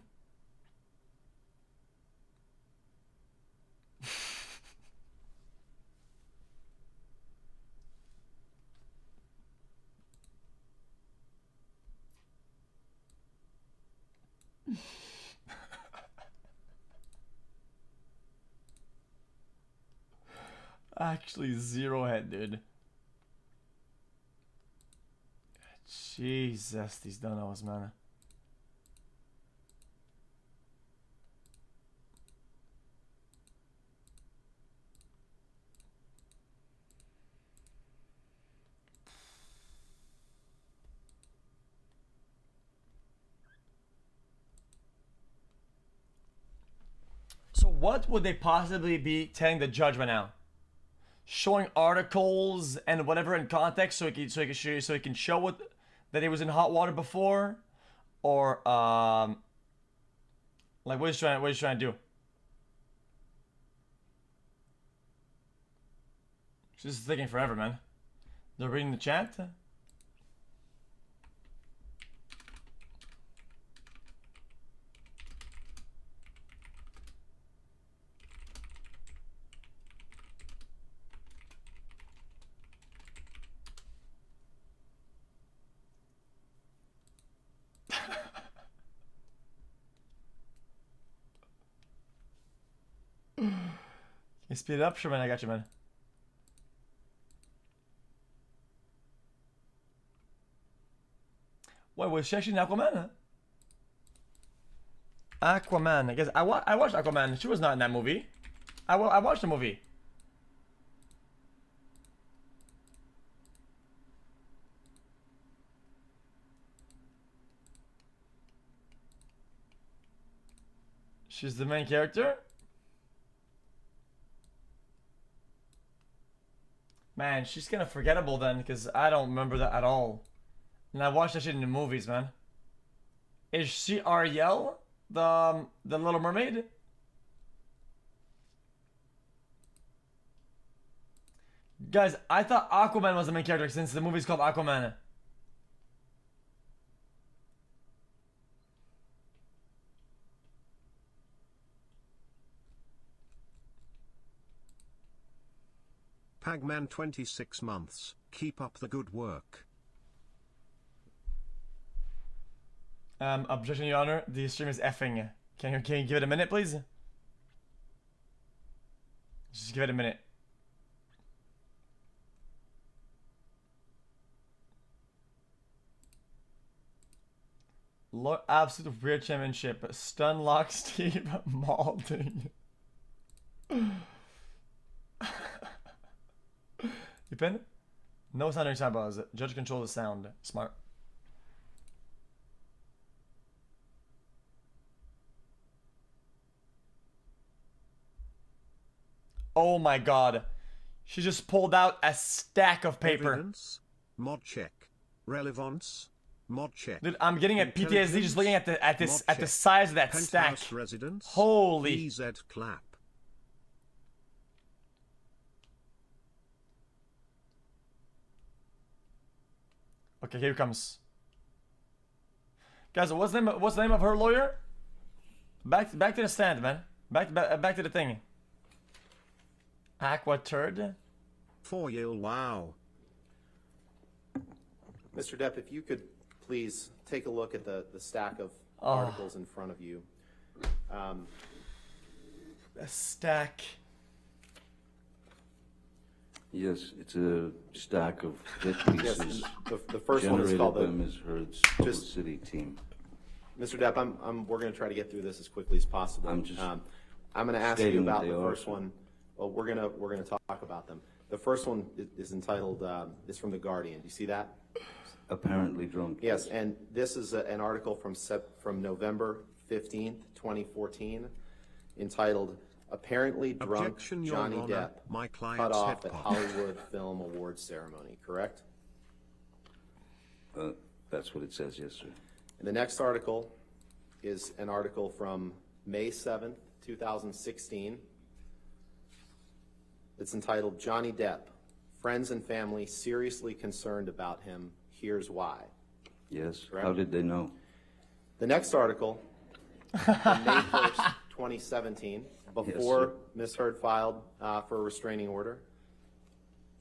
S1: Actually, zero head, dude. Jesus, these donos, man. So what would they possibly be telling the judge right now? Showing articles and whatever in context, so he can show what that he was in hot water before, or like what is he trying to do? This is taking forever, man. They're reading the chat. You speed it up? Sure, man. I got you, man. Wait, was she actually in Aquaman? Aquaman. I guess I watched Aquaman. She was not in that movie. I watched the movie. She's the main character? Man, she's kind of forgettable then, because I don't remember that at all. And I watched that shit in the movies, man. Is she Ariel, the Little Mermaid? Guys, I thought Aquaman was the main character since the movie's called Aquaman.
S8: Pagman 26 months, keep up the good work.
S1: Objection, Your Honor. The stream is effing. Can you give it a minute, please? Just give it a minute. Absolute weird championship. Stunlock Steve Malding. You pin? No sounding soundbars. Judge control the sound. Smart. Oh my god. She just pulled out a stack of paper.
S8: Evidence, mod check. Relevance, mod check.
S1: Dude, I'm getting a PTSD just looking at the size of that stack.
S8: Residence,
S1: Holy.
S8: EZ clap.
S1: Okay, here it comes. Guys, what's the name of her lawyer? Back to the stand, man. Back to the thing. Aqua turd.
S8: 4 wow.
S2: Mr. Depp, if you could please take a look at the stack of articles in front of you.
S1: A stack.
S3: Yes, it's a stack of hit
S2: Yes,
S3: pieces
S2: the first one is
S3: generated
S2: called
S3: by
S2: the.
S3: Ms. Heard's
S2: just-
S3: publicity team.
S2: Mr. Depp, we're going to try to get through this as quickly as possible.
S3: I'm just
S2: I'm going to ask you
S3: stating
S2: about
S3: that
S2: the
S3: they are,
S2: first
S3: sir.
S2: one. Well, we're going to talk about them. The first one is entitled, is from The Guardian. Do you see that?
S3: Apparently drunk.
S2: Yes, and this is an article from November 15th, 2014, entitled, Apparently Drunk
S8: Objection, Your
S2: Johnny
S8: Honor.
S2: Depp
S8: My
S2: Cut
S8: client's
S2: Off
S8: head
S2: at
S8: pop.
S2: Hollywood Film Awards Ceremony, correct?
S3: That's what it says, yes, sir.
S2: And the next article is an article from May 7th, 2016. It's entitled, Johnny Depp, Friends and Family Seriously Concerned About Him. Here's Why.
S3: Yes?
S2: Correct.
S3: How did they know?
S2: The next article, from May 1st, 2017, before Ms. Heard filed for a restraining order,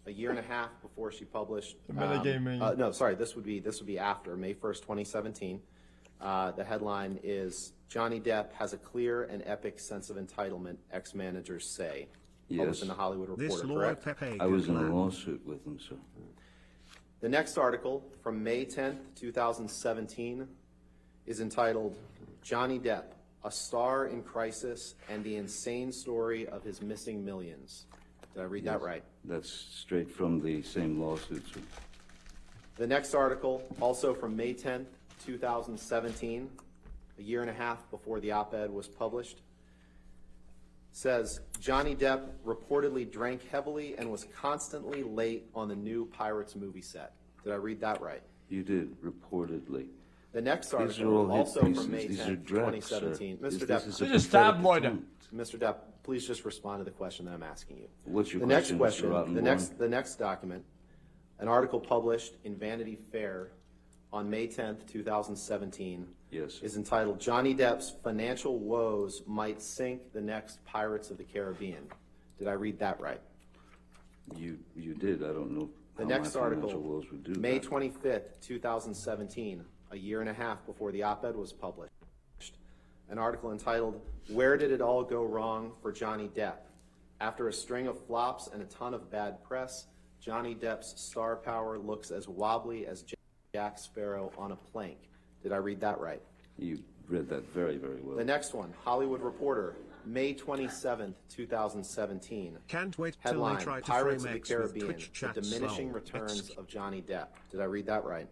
S2: a year and a half before she published.
S1: Metagaming.
S2: No, sorry, this would be after May 1st, 2017. The headline is Johnny Depp has a clear and epic sense of entitlement, ex-managers say. Published
S3: Yes.
S2: in the Hollywood
S8: This
S2: Reporter,
S8: Lord
S2: correct?
S8: Pepe.
S3: I was in a
S8: Goodman.
S3: lawsuit with them, sir.
S2: The next article from May 10th, 2017 is entitled Johnny Depp, a star in crisis and the insane story of his missing millions. Did I read that right?
S3: That's straight from the same lawsuit, sir.
S2: The next article, also from May 10th, 2017, a year and a half before the op-ed was published, says Johnny Depp reportedly drank heavily and was constantly late on the new Pirates movie set. Did I read that right?
S3: You did, reportedly.
S2: The next
S3: These are
S2: article,
S3: all hit
S2: also
S3: pieces.
S2: from May
S3: These
S2: 10th,
S3: are drags,
S2: 2017.
S3: sir.
S2: Mr.
S3: This
S2: Depp,
S3: is a
S1: This is
S3: pathetic
S1: tabloid.
S3: attempt.
S2: Mr. Depp, please just respond to the question that I'm asking you.
S3: What's your
S2: The next
S3: question, Mr.
S2: question,
S3: Rottenborn?
S2: the next document, an article published in Vanity Fair on May 10th, 2017,
S3: Yes.
S2: is entitled Johnny Depp's Financial Woes Might Sink the Next Pirates of the Caribbean. Did I read that right?
S3: You did. I don't know
S2: The
S3: how
S2: next
S3: my financial
S2: article,
S3: woes would do
S2: May
S3: that.
S2: 25th, 2017, a year and a half before the op-ed was published, an article entitled, Where Did It All Go Wrong for Johnny Depp? After a string of flops and a ton of bad press, Johnny Depp's star power looks as wobbly as Jack Sparrow on a plank. Did I read that right?
S3: You read that very, very well.
S2: The next one, Hollywood Reporter, May 27th, 2017.
S8: Can't wait till
S2: Headline,
S8: they try to
S2: Pirates
S8: frame
S2: of the
S8: X with
S2: Caribbean,
S8: Twitch
S2: the
S8: chat
S2: diminishing
S8: slow.
S2: returns of Johnny Depp. Did I read that right?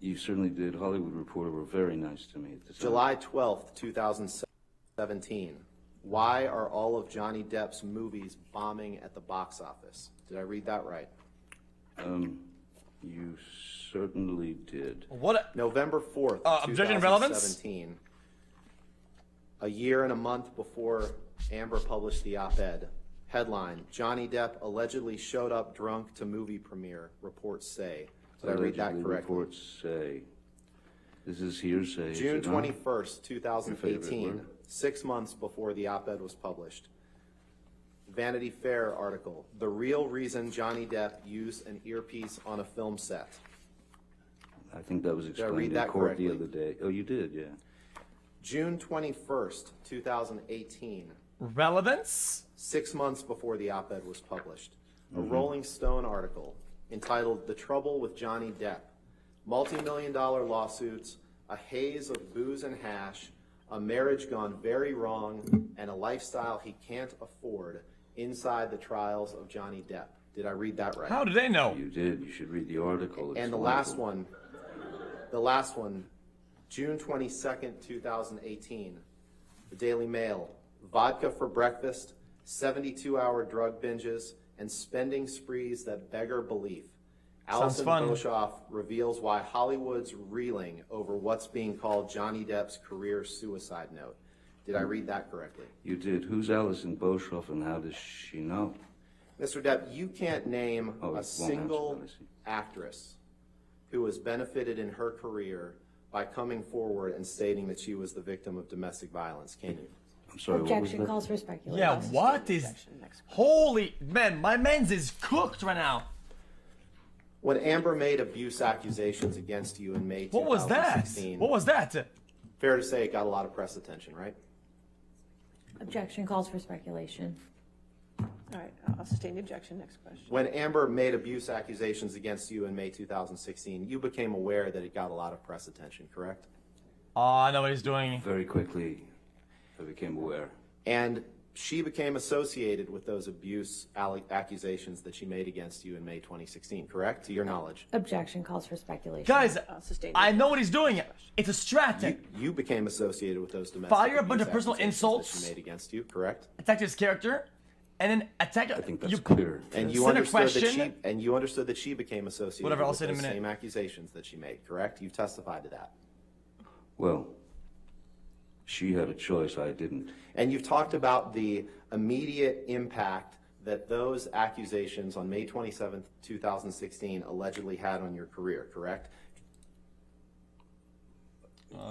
S3: You certainly did. Hollywood Reporter were very nice to me at the time.
S2: July 12th, 2017. Why are all of Johnny Depp's movies bombing at the box office? Did I read that right?
S3: You certainly did.
S1: What?
S2: November 4th,
S1: objection of relevance?
S2: 2017. A year and a month before Amber published the op-ed. Headline, Johnny Depp allegedly showed up drunk to movie premiere, reports say. Did I read that
S3: Allegedly
S2: correctly?
S3: Reports say. This is hearsay. is
S2: June
S3: it not?
S2: 21st,
S3: Your
S2: 2018,
S3: favorite word.
S2: 6 months before the op-ed was published. Vanity Fair article, The Real Reason Johnny Depp Used an Earpiece on a Film Set.
S3: I think that was
S2: I
S3: explained
S2: read
S3: in
S2: that
S3: court
S2: correctly?
S3: the other day. Oh, you did, yeah.
S2: June 21st, 2018,
S1: Relevance?
S2: 6 months before the op-ed was published. A
S3: Mm-hmm.
S2: Rolling Stone article entitled The Trouble with Johnny Depp. Multi-million-dollar lawsuits, a haze of booze and hash, a marriage gone very wrong, and a lifestyle he can't afford inside the trials of Johnny Depp. Did I read that right?
S1: How do they know?
S3: You did. You should read the article. It's
S2: And the
S3: wonderful.
S2: last one, June 22nd, 2018, the Daily Mail, vodka for breakfast, 72-hour drug binges, and spending sprees that beggar belief. Alison
S1: fun.
S2: Boshoff reveals why Hollywood's reeling over what's being called Johnny Depp's career suicide note. Did I read that correctly?
S3: You did. Who's Alison Boshoff and how does she know?
S2: Mr. Depp, you can't name
S3: Oh, it won't
S2: a single
S3: answer that, I see.
S2: actress who has benefited in her career by coming forward and stating that she was the victim of domestic violence, can you?
S3: I'm sorry, what was
S5: Objection
S3: that?
S5: calls for speculation.
S1: Yeah, what is...
S4: Objection. Next question.
S1: Holy... Man, my man's is cooked right now.
S2: When Amber made abuse accusations against you in May 2016,
S1: What was that? What was that?
S2: fair to say it got a lot of press attention, right?
S5: Objection calls for speculation.
S4: All right, I'll sustain the objection. Next question.
S2: When Amber made abuse accusations against you in May 2016, you became aware that it got a lot of press attention, correct?
S1: Oh, I know what he's doing.
S3: Very quickly, I became aware.
S2: And she became associated with those abuse accusations that she made against you in May 2016, correct? To your knowledge.
S5: Objection calls for speculation.
S1: Guys,
S4: I'll sustain the
S1: I know
S4: objection.
S1: what he's doing. It's a strat.
S2: You became associated with those domestic
S1: Fire a bunch
S2: abuse
S1: of personal
S2: accusations
S1: insults.
S2: that she made against you, correct?
S1: Attack his character, and then attack...
S3: I think that's
S1: you,
S3: clear.
S2: And you
S1: Send a
S2: understood that
S1: question.
S2: you understood that she became associated
S1: Whatever, I'll
S2: with
S1: say in a
S2: those
S1: minute.
S2: same accusations that she made, correct? You've testified to that.
S3: Well, she had a choice, I didn't.
S2: And you've talked about the immediate impact that those accusations on May 27th, 2016 allegedly had on your career, correct?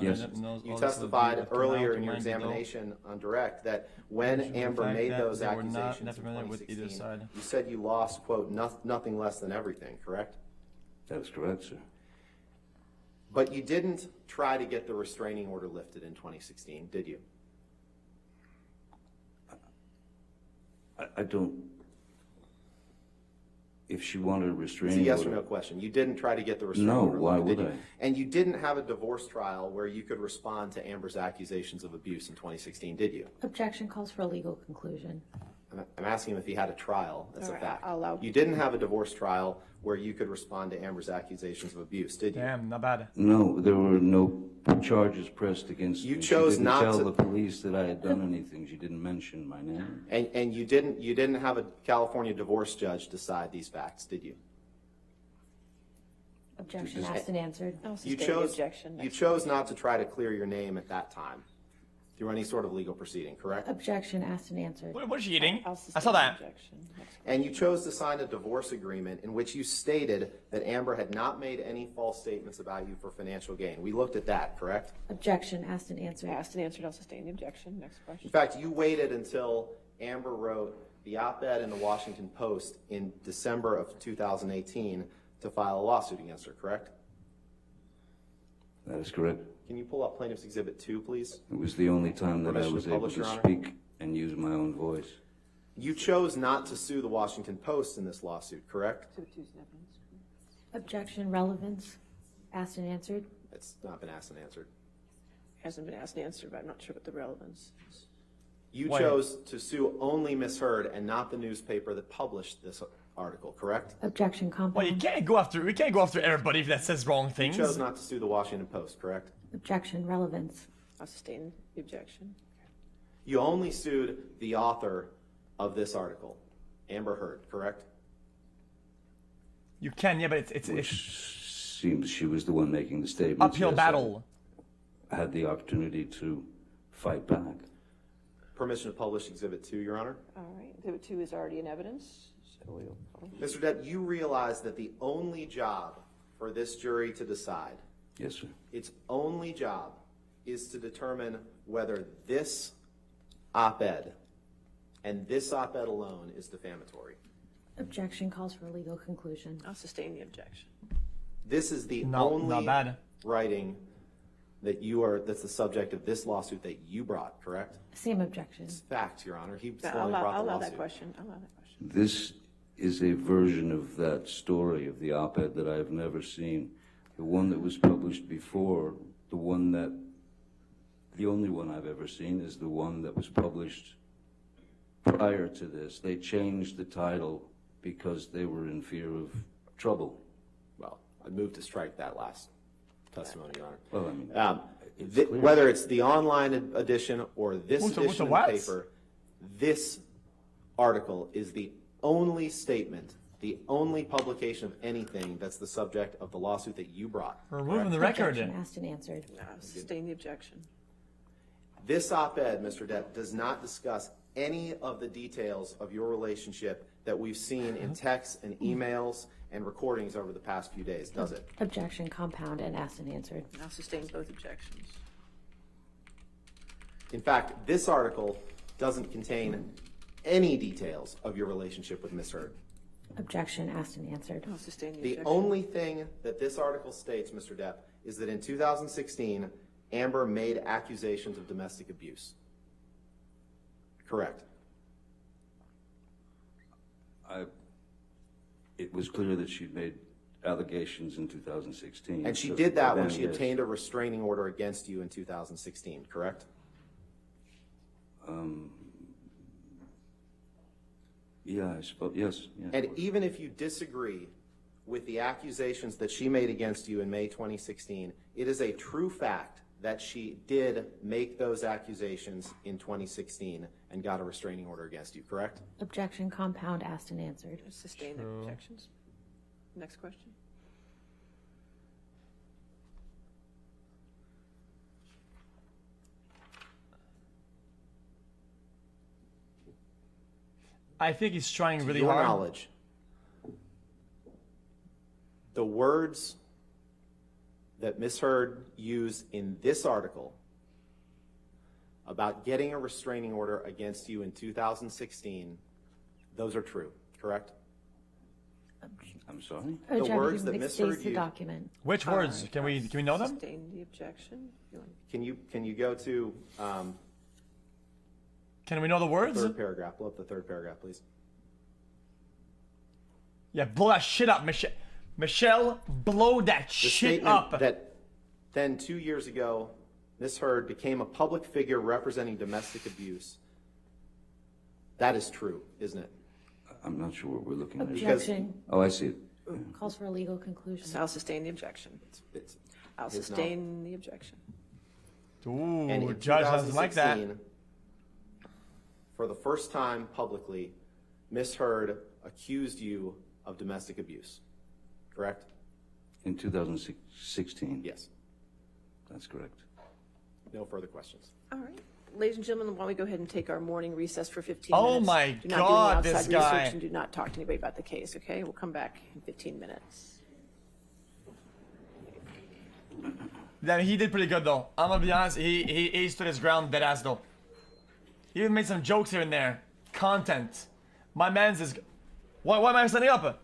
S3: Yes.
S2: You testified earlier in your examination on direct that when Amber made those accusations in 2016, you said you lost, quote, nothing less than everything, correct?
S3: That is correct, sir.
S2: But you didn't try to get the restraining order lifted in 2016, did you?
S3: I don't... If she wanted a
S2: It's a
S3: restraining
S2: yes or
S3: order...
S2: no question. You didn't try to get the restraining
S3: No,
S2: order
S3: why
S2: lifted,
S3: would
S2: did you?
S3: I?
S2: And you didn't have a divorce trial where you could respond to Amber's accusations of abuse in 2016, did you?
S5: Objection calls for a legal conclusion.
S2: I'm asking him if he had a trial. That's
S4: All
S2: a
S4: right,
S2: fact.
S4: I'll allow-
S2: You didn't have a divorce trial where you could respond to Amber's accusations of abuse, did you?
S1: Damn, not bad.
S3: No, there were no charges pressed against
S2: You
S3: me.
S2: chose
S3: She didn't
S2: not
S3: tell
S2: to-
S3: the police that I had done anything. She didn't mention my name.
S2: And you didn't have a California divorce judge decide these facts, did you?
S5: Objection asked and answered.
S4: I'll
S2: You
S4: sustain the
S2: chose
S4: objection.
S2: you
S4: Next
S2: chose not to try to clear your name at that time through any sort of legal proceeding, correct?
S5: Objection asked and answered.
S1: What is she eating?
S4: I'll
S1: I
S4: sustain
S1: saw
S4: the
S1: that.
S4: objection. Next
S2: And you chose to sign a divorce agreement in which you stated that Amber had not made any false statements about you for financial gain. We looked at that, correct?
S5: Objection asked and answered.
S4: Asked and answered. I'll sustain the objection. Next
S2: In
S4: question.
S2: fact, you waited until Amber wrote the op-ed in the Washington Post in December of 2018 to file a lawsuit against her, correct?
S3: That is correct.
S2: Can you pull up Plaintiff's Exhibit 2, please?
S3: It was the only time that I
S2: Permission
S3: was
S2: to
S3: able
S2: publish,
S3: to
S2: Your Honor?
S3: speak and use my own voice.
S2: You chose not to sue the Washington Post in this lawsuit, correct?
S4: Exhibit 2 is in evidence.
S5: Objection relevance asked and answered.
S2: It's not been asked and answered.
S4: Hasn't been asked and answered, but I'm not sure what the relevance is.
S2: You
S1: Wait.
S2: chose to sue only Ms. Heard and not the newspaper that published this article, correct?
S5: Objection
S1: Well, you
S5: compound.
S1: can't go after. We can't go after everybody that says wrong
S2: You
S1: things.
S2: chose not to sue the Washington Post, correct?
S5: Objection relevance.
S4: I'll sustain the objection.
S2: You only sued the author of this article, Amber Heard, correct?
S1: You can, yeah, but it's
S3: Which seems she was the one making the statement.
S1: uphill battle.
S3: I had the opportunity to fight back.
S2: Permission to publish Exhibit 2, Your Honor.
S4: All right. Exhibit 2 is already in evidence, so we will.
S2: Mr. Depp, you realize that the only job for this jury to decide,
S3: Yes, sir.
S2: its only job, is to determine whether this op-ed and this op-ed alone is defamatory.
S5: Objection calls for a legal conclusion.
S4: I'll sustain the objection.
S2: This is the
S1: Not
S2: only
S1: bad.
S2: writing that's the subject of this lawsuit that you brought, correct?
S5: Same objection.
S2: It's fact, Your Honor. He's the
S4: I'll
S2: one who brought
S4: I'll
S2: the
S4: allow
S2: lawsuit.
S4: that question. I'll allow that question.
S3: This is a version of that story of the op-ed that I've never seen. The one that was published before, the only one I've ever seen is the one that was published prior to this. They changed the title because they were in fear of trouble.
S2: Well, I moved to strike that last testimony, Your Honor.
S3: Well, I mean, it's clear.
S2: Whether it's the online edition or this
S1: What's the
S2: edition of the
S1: what?
S2: paper, this article is the only statement, the only publication of anything that's the subject of the lawsuit that you brought.
S1: We're moving the record.
S5: Objection asked and answered.
S4: I'll sustain the objection.
S2: This op-ed, Mr. Depp, does not discuss any of the details of your relationship that we've seen in texts and emails and recordings over the past few days, does it?
S5: Objection, compound, and asked and answered.
S4: I'll sustain both objections.
S2: In fact, this article doesn't contain any details of your relationship with Ms. Heard.
S5: Objection, asked and answered.
S4: I'll sustain the
S2: The
S4: objection.
S2: only thing that this article states, Mr. Depp, is that in 2016, Amber made accusations of domestic abuse. Correct.
S3: It was clear that she'd made allegations in 2016.
S2: And she
S3: so
S2: did that when
S3: then,
S2: she
S3: yes.
S2: obtained a restraining order against you in 2016, correct?
S3: Yeah, I suppose, yes. Yeah,
S2: And even if you disagree with the accusations that she made against you in May 2016, it is a true fact that she did make those accusations in 2016 and got a restraining order against you, correct?
S5: Objection, compound, asked and answered.
S4: Sustain the objections. Next question.
S1: I think he's trying really
S2: Your
S1: hard.
S2: knowledge, the words that Ms. Heard used in this article about getting a restraining order against you in 2016, those are true, correct?
S3: I'm sorry?
S5: Objection,
S2: words that
S5: it
S2: Ms.
S5: states
S2: Heard
S5: the
S2: used-
S5: document.
S1: Which words? Can we know them?
S4: Sustain the objection. If you want-
S2: Can you go to
S1: Can we know the words?
S2: third paragraph? Pull up the third paragraph, please.
S1: Yeah, blow that shit up, Michelle. Michelle, blow that
S2: The
S1: shit
S2: statement
S1: up.
S2: that then 2 years ago, Ms. Heard became a public figure representing domestic abuse. That is true, isn't it?
S3: I'm not sure what we're looking at.
S5: Objection,
S3: Oh, I see it.
S5: calls for a legal conclusion.
S4: So I'll sustain the objection.
S2: It's
S4: I'll
S2: his
S4: sustain the objection.
S1: Ooh,
S2: And in
S1: judge doesn't like that.
S2: 2016, for the first time publicly, Ms. Heard accused you of domestic abuse, correct?
S3: In 2016?
S2: Yes.
S3: That's correct.
S2: No further questions.
S4: All right. Ladies and gentlemen, why don't we go ahead and take our morning recess for 15
S1: Oh
S4: minutes.
S1: my
S4: Do not
S1: God,
S4: do any
S1: this
S4: outside
S1: guy.
S4: research and do not talk to anybody about the case, okay? We'll come back in 15 minutes.
S1: Then he did pretty good though. I'm gonna be honest, he stood his ground dead ass though. He even made some jokes here and there. Content. My man's is. Why am I standing up?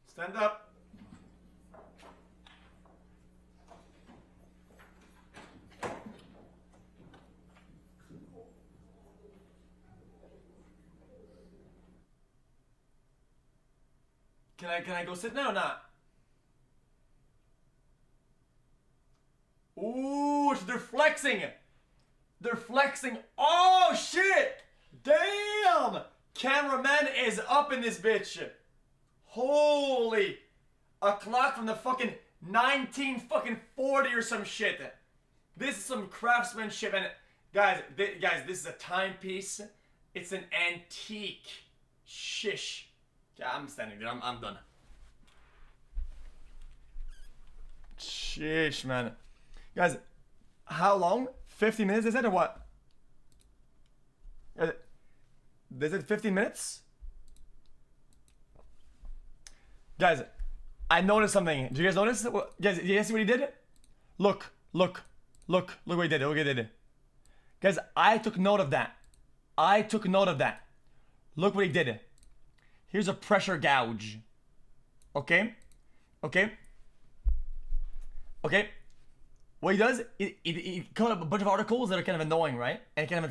S1: Stand up. Can I go sit now or not? Ooh, they're flexing. They're flexing. Oh shit! Damn! Cameraman is up in this bitch. Holy! A clock from the fucking 1940 or some shit. This is some craftsmanship, and guys, this is a timepiece. It's an antique. Shish. Yeah, I'm standing there. I'm done. Shish, man. Guys, how long? 50 minutes, they said, or what? They said 15 minutes? Guys, I noticed something. Did you guys notice? Guys, you guys see what he did? Look what he did. Look what he did. Guys, I took note of that. Look what he did. Here's a pressure gouge. Okay? What he does, he cut up a bunch of articles that are kind of annoying, right? And it kind of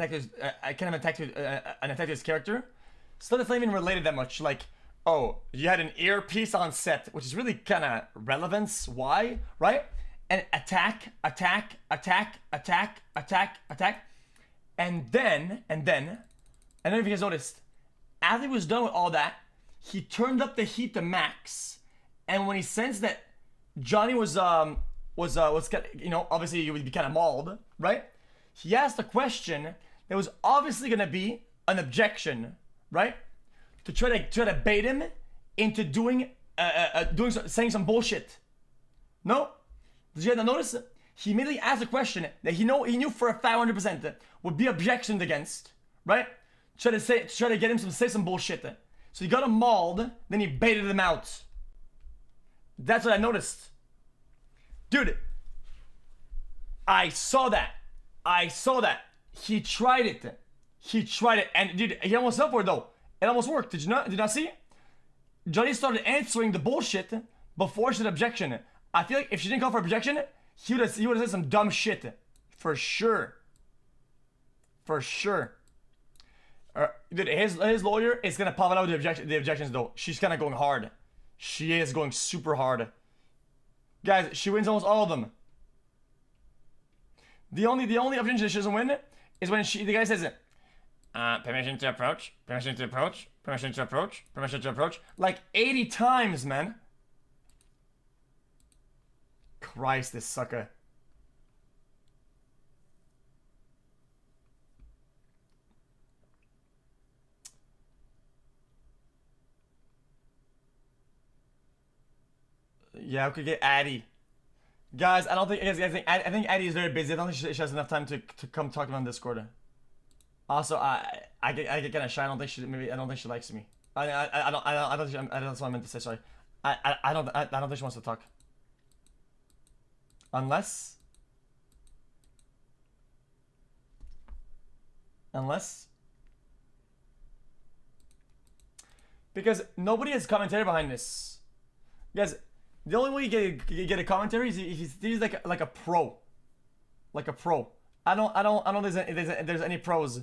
S1: attacked his character. Stuff that's not even related that much. Like, oh, you had an earpiece on set, which is really kind of relevance. Why, right? And attack. And then, I don't know if you guys noticed, after he was done with all that, he turned up the heat to max. And when he sensed that Johnny was obviously you would be kind of mauled, right? he asked a question that was obviously gonna be an objection, right? To try to bait him into saying some bullshit. No? Did you not notice? He immediately asked a question that he knew for a fact 100% would be objectioned against, right? Try to get him to say some bullshit. So he got him mauled, then he baited him out. That's what I noticed. Dude, I saw that. He tried it. And dude, he almost fell for it though. It almost worked. Did you not see? Johnny started answering the bullshit before she said objection. I feel like if she didn't call for objection, he would have said some dumb shit. For sure. Dude, his lawyer is gonna pop it out with the objections though. She's kinda going hard. She is going super hard. Guys, she wins almost all of them. The only objection she doesn't win is when the guy says permission to approach, permission to approach, permission to approach, permission to approach. Like 80 times, man. Christ, this sucker. Yeah, we could get Addie. Guys, I think Addie is very busy. I don't think she has enough time to come talk to me on Discord. Also, I get kind of shy. I don't think she likes me. That's what I meant to say. Sorry. I don't think she wants to talk. Unless because nobody has commentary behind this. Guys, the only way you get a commentary is if he's like a pro. Like a pro. I don't think there's any pros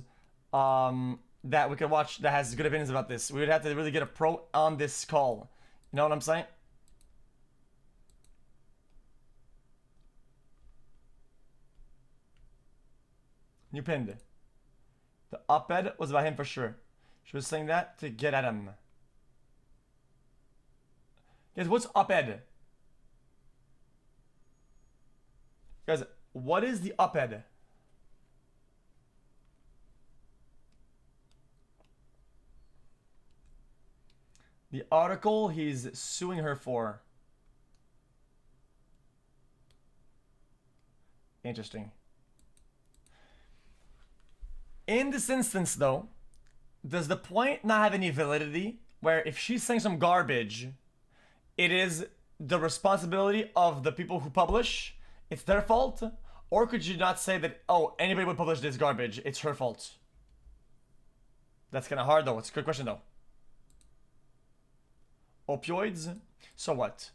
S1: that we could watch that has good opinions about this. We would have to really get a pro on this call. You know what I'm saying? You pinned. The op-ed was about him for sure. She was saying that to get at him. Guys, what's op-ed? Guys, what is the op-ed? The article he's suing her for. Interesting. In this instance, though, does the point not have any validity? Where if she's saying some garbage, it is the responsibility of the people who publish? It's their fault? Or could you not say that, oh, anybody would publish this garbage, it's her fault? That's kind of hard, though. It's a good question, though. Opioids? So what?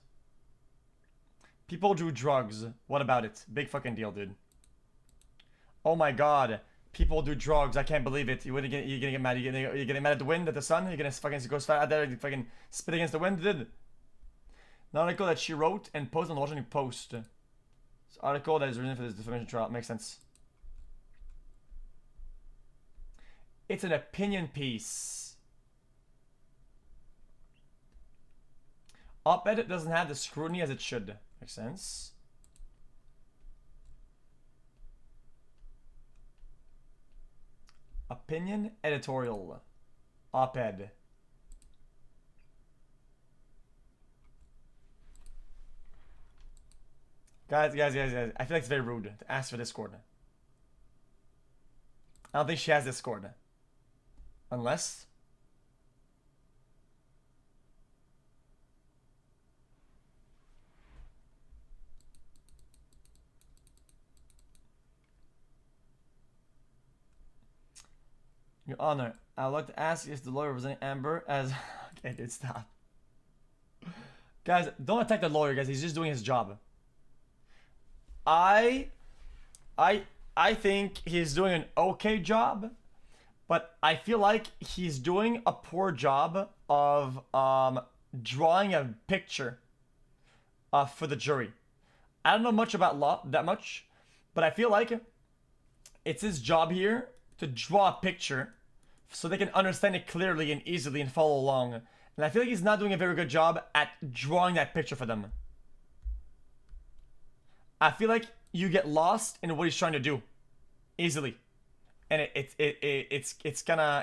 S1: People do drugs. What about it? Big fucking deal, dude. Oh my god. People do drugs. I can't believe it. You're gonna get mad. You're getting mad at the wind, at the sun. You're gonna fucking go out there and fucking spit against the wind, dude. An article that she wrote and posted on the Washington Post. This article that is written for this defamation trial. Makes sense. It's an opinion piece. Op-ed doesn't have the scrutiny as it should. Makes sense. Opinion editorial. Op-ed. Guys. I feel like it's very rude to ask for Discord. I don't think she has Discord. Unless... Your Honor, I would like to ask if the lawyer representing Amber as... Okay, dude, stop. Guys, don't attack the lawyer, guys. He's just doing his job. I think he's doing an okay job, but I feel like he's doing a poor job of drawing a picture for the jury. I don't know much about law, that much, but I feel like it's his job here to draw a picture so they can understand it clearly and easily and follow along. And I feel like he's not doing a very good job at drawing that picture for them. I feel like you get lost in what he's trying to do easily, and it's gonna